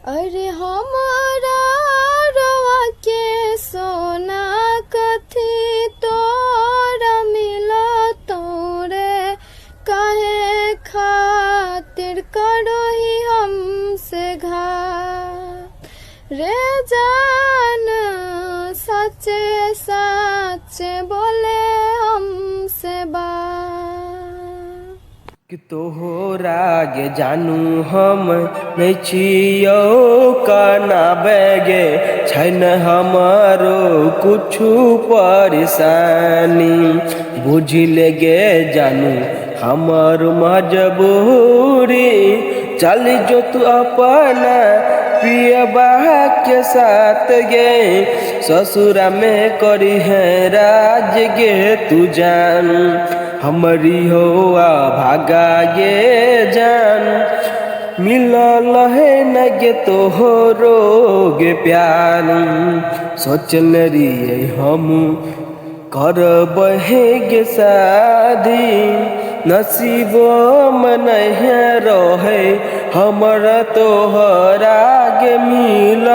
अरे हमारा रवा के सोना कथी तोरा मिला तोरे काहे खातिर करो ही हमसे घात रे जान सच्चे सच्चे बोले हमसे बात कि तोहरा गे जानू हम नहीं छियो काना बेगे छैन हमारो कुछु परेशानी बुझिले गे जानू हमार मजबूरी चल जो तू अपना पियबा के साथ गे ससुरा में करी है राज गे तू जान हमारी हो भागा गे जान मिलल है न गे तोहरो गे प्यार सोचल रिए हम करब है गे शादी नसीब में नहीं रहे हमरा तोहरा गे मिल